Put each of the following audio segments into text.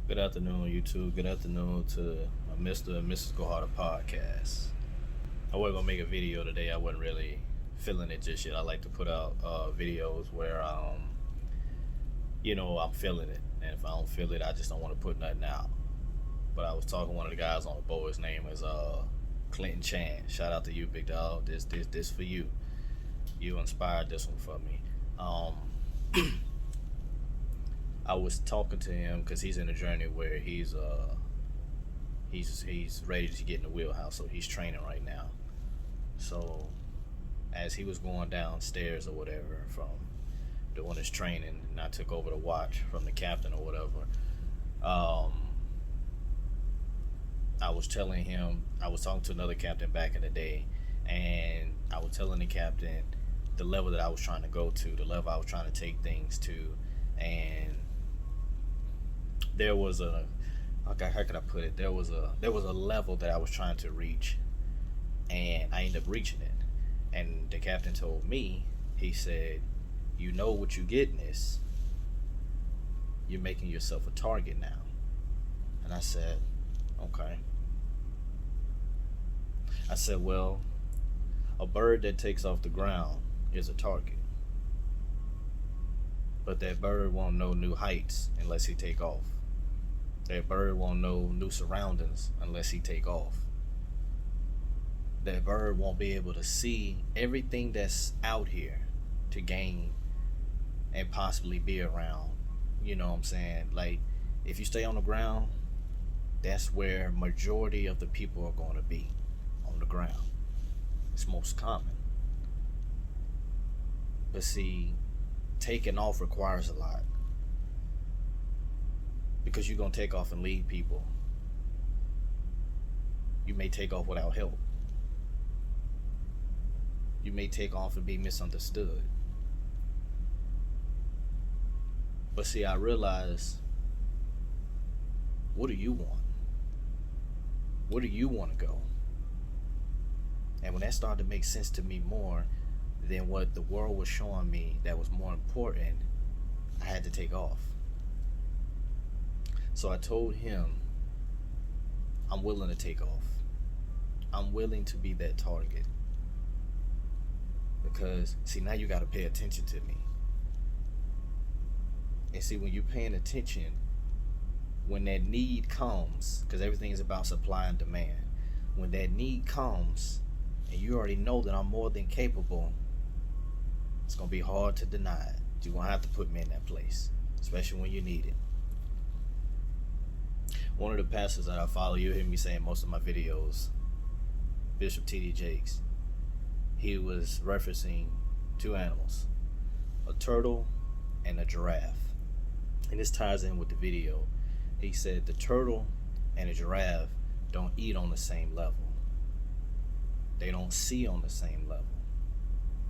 Good afternoon, YouTube. Good afternoon to Mr. and Mrs. Goharda podcast. I wasn't gonna make a video today. I wasn't really feeling it just yet. I like to put out videos where I'm feeling it, and if I don't feel it, I just don't want to put nothing out. But I was talking to one of the guys on the board. His name is Clinton Chan. Shout out to you, big dog. This for you. You inspired this one for me. I was talking to him because he's in a journey where he's ready to get in the wheelhouse, so he's training right now. So as he was going downstairs or whatever from doing his training, and I took over the watch from the captain or whatever. I was telling him, I was talking to another captain back in the day, and I was telling the captain the level that I was trying to go to, the level I was trying to take things to, and there was a, okay, how could I put it? There was a level that I was trying to reach, and I ended up reaching it. And the captain told me, he said, "You know what you get in this. You're making yourself a target now." And I said, "Okay." I said, "Well, a bird that takes off the ground is a target, but that bird won't know new heights unless he take off. That bird won't know new surroundings unless he take off. That bird won't be able to see everything that's out here to gain and possibly be around." You know what I'm saying? Like, if you stay on the ground, that's where majority of the people are going to be, on the ground. It's most common. But see, taking off requires a lot, because you're going to take off and lead people. You may take off without help. You may take off and be misunderstood. But see, I realize, what do you want? Where do you want to go? And when that started to make sense to me more than what the world was showing me that was more important, I had to take off. So I told him, I'm willing to take off. I'm willing to be that target. Because, see, now you got to pay attention to me. And see, when you're paying attention, when that need comes, because everything is about supply and demand, when that need comes, and you already know that I'm more than capable, it's going to be hard to deny it. You're going to have to put me in that place, especially when you need it. One of the pastors that I follow, you hear me saying most of my videos, Bishop T.D. Jakes, he was referencing two animals, a turtle and a giraffe. And this ties in with the video. He said the turtle and the giraffe don't eat on the same level. They don't see on the same level.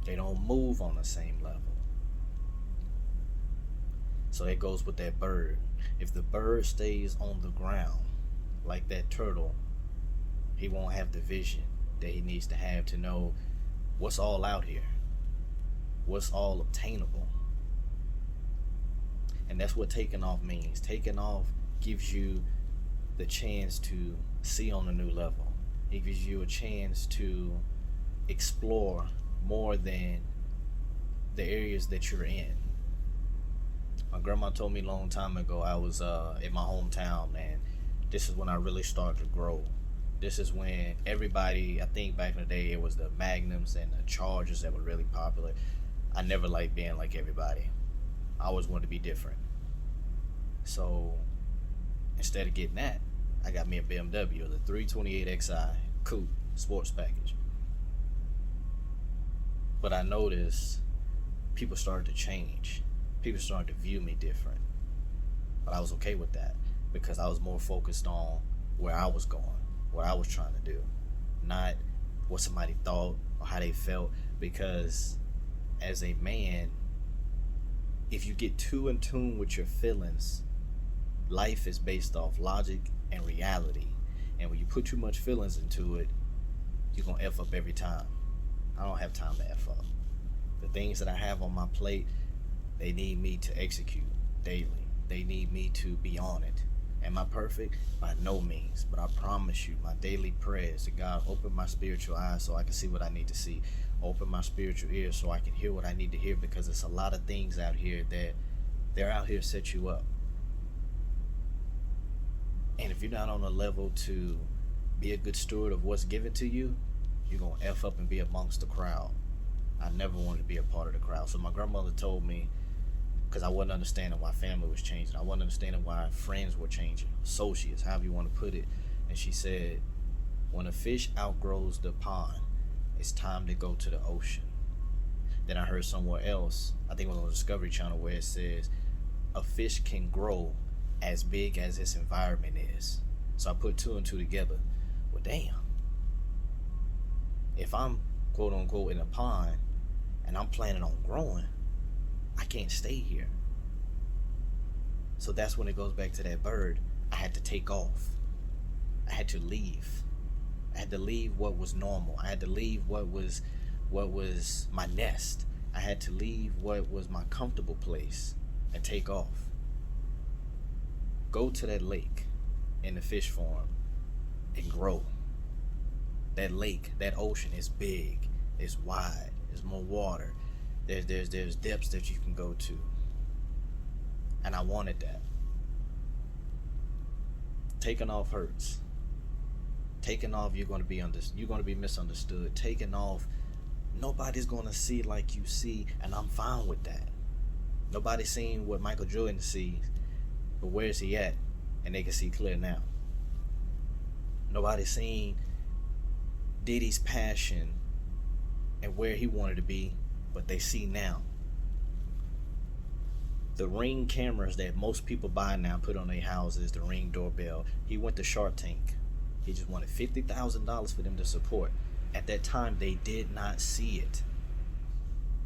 They don't move on the same level. So it goes with that bird. If the bird stays on the ground like that turtle, he won't have the vision that he needs to have to know what's all out here, what's all obtainable. And that's what taking off means. Taking off gives you the chance to see on a new level. It gives you a chance to explore more than the areas that you're in. My grandma told me a long time ago, I was in my hometown, and this is when I really started to grow. This is when everybody, I think back in the day, it was the Magnums and the Chargers that were really popular. I never liked being like everybody. I always wanted to be different. So instead of getting that, I got me a BMW, the 328xi coupe sports package. But I noticed people started to change. People started to view me different. But I was okay with that, because I was more focused on where I was going, what I was trying to do, not what somebody thought or how they felt. Because as a man, if you get too in tune with your feelings, life is based off logic and reality. And when you put too much feelings into it, you're going to F up every time. I don't have time to F up. The things that I have on my plate, they need me to execute daily. They need me to be on it. Am I perfect? By no means. But I promise you, my daily prayer is to God, open my spiritual eyes so I can see what I need to see. Open my spiritual ears so I can hear what I need to hear, because there's a lot of things out here that they're out here to set you up. And if you're not on a level to be a good steward of what's given to you, you're going to F up and be amongst the crowd. I never wanted to be a part of the crowd. So my grandmother told me, because I wasn't understanding why family was changing. I wasn't understanding why friends were changing, associates, however you want to put it. And she said, when a fish outgrows the pond, it's time to go to the ocean. Then I heard somewhere else, I think it was on the Discovery Channel, where it says a fish can grow as big as its environment is. So I put two and two together. Well, damn. If I'm quote unquote in a pond and I'm planning on growing, I can't stay here. So that's when it goes back to that bird. I had to take off. I had to leave. I had to leave what was normal. I had to leave what was my nest. I had to leave what was my comfortable place and take off. Go to that lake in the fish farm and grow. That lake, that ocean is big, it's wide, there's more water. There's depths that you can go to. And I wanted that. Taking off hurts. Taking off, you're going to be misunderstood. Taking off, nobody's going to see like you see, and I'm fine with that. Nobody's seen what Michael Jordan sees, but where is he at? And they can see clear now. Nobody's seen Diddy's passion and where he wanted to be, but they see now. The Ring cameras that most people buy now, put on their houses, the Ring doorbell. He went to Shark Tank. He just wanted $50,000 for them to support. At that time, they did not see it,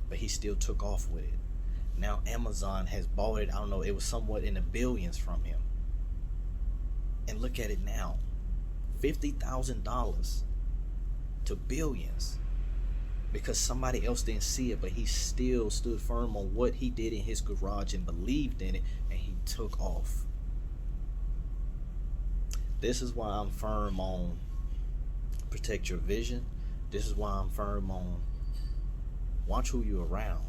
but he still took off with it. Now Amazon has bought it. I don't know, it was somewhat in the billions from him. And look at it now, $50,000 to billions, because somebody else didn't see it, but he still stood firm on what he did in his garage and believed in it, and he took off. This is why I'm firm on protect your vision. This is why I'm firm on watch who you're around.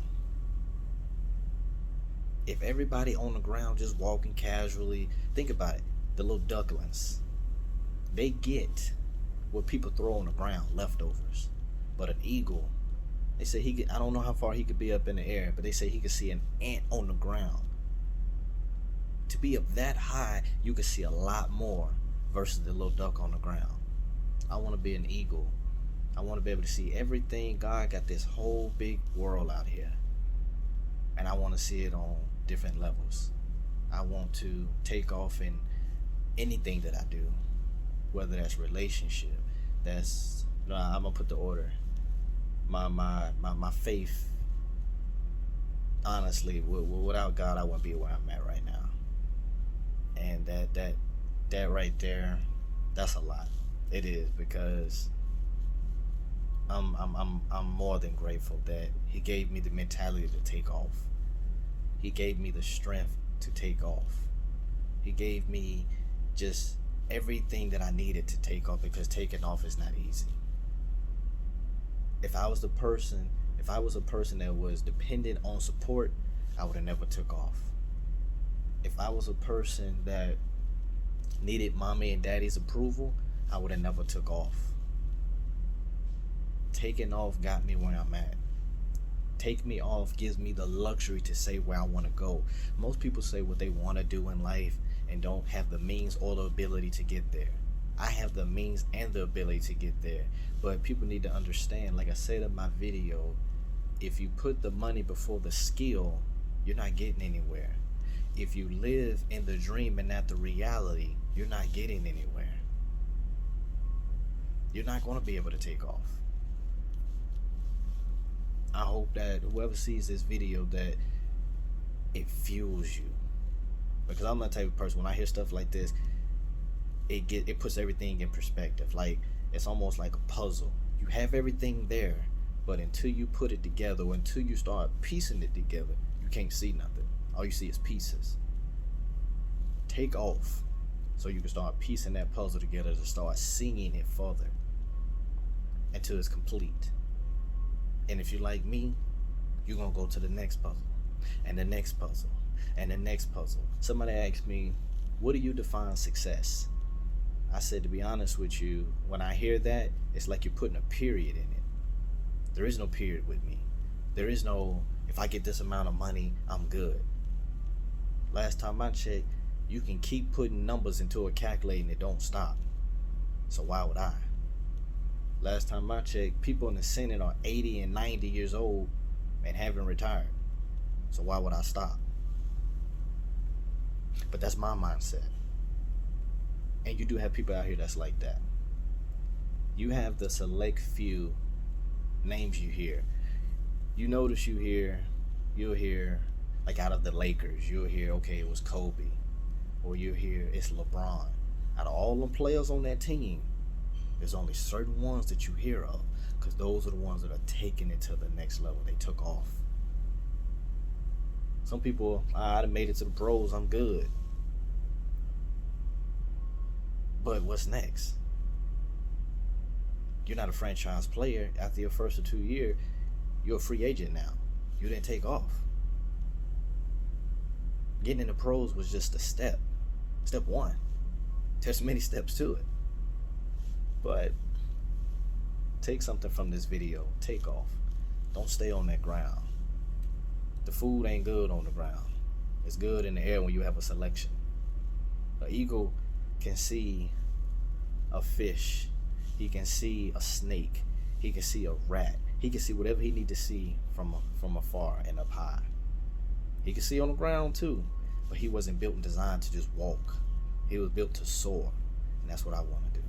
If everybody on the ground just walking casually, think about it. The little ducklings, they get what people throw on the ground, leftovers. But an eagle, they say he could, I don't know how far he could be up in the air, but they say he could see an ant on the ground. To be up that high, you could see a lot more versus the little duck on the ground. I want to be an eagle. I want to be able to see everything. God got this whole big world out here, and I want to see it on different levels. I want to take off in anything that I do, whether that's relationship, that's, no, I'm gonna put the order. My faith, honestly, without God, I wouldn't be where I'm at right now. And that right there, that's a lot. It is, because I'm more than grateful that He gave me the mentality to take off. He gave me the strength to take off. He gave me just everything that I needed to take off, because taking off is not easy. If I was a person that was dependent on support, I would have never took off. If I was a person that needed mommy and daddy's approval, I would have never took off. Taking off got me where I'm at. Take me off gives me the luxury to say where I want to go. Most people say what they want to do in life and don't have the means or the ability to get there. I have the means and the ability to get there. But people need to understand, like I said in my video, if you put the money before the skill, you're not getting anywhere. If you live in the dream and not the reality, you're not getting anywhere. You're not going to be able to take off. I hope that whoever sees this video, that it fuels you. Because I'm that type of person, when I hear stuff like this, it puts everything in perspective. Like, it's almost like a puzzle. You have everything there, but until you put it together, or until you start piecing it together, you can't see nothing. All you see is pieces. Take off. so you can start piecing that puzzle together to start seeing it further until it's complete. And if you like me, you're gonna go to the next puzzle and the next puzzle and the next puzzle. Somebody asked me, what do you define success? I said, to be honest with you, when I hear that, it's like you're putting a period in it. There is no period with me. There is no, if I get this amount of money, I'm good. Last time I checked, you can keep putting numbers into a calculator and it don't stop. So why would I? Last time I checked, people in the Senate are 80 and 90 years old and haven't retired. So why would I stop? But that's my mindset. And you do have people out here that's like that. You have the select few names you hear. You notice you'll hear, like out of the Lakers, you'll hear, okay, it was Kobe. Or you'll hear, it's LeBron. Out of all them players on that team, there's only certain ones that you hear of, because those are the ones that are taking it to the next level. They took off. Some people, I done made it to the pros, I'm good. But what's next? You're not a franchise player. After your first or 2 years, you're a free agent now. You didn't take off. Getting in the pros was just a step. Step one. There's many steps to it. But take something from this video. Take off. Don't stay on that ground. The food ain't good on the ground. It's good in the air when you have a selection. An eagle can see a fish. He can see a snake. He can see a rat. He can see whatever he need to see from afar and up high. He can see on the ground too, but he wasn't built and designed to just walk. He was built to soar, and that's what I want to do.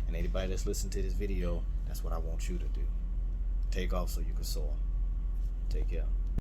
And anybody that's listening to this video, that's what I want you to do. Take off so you can soar. Take care.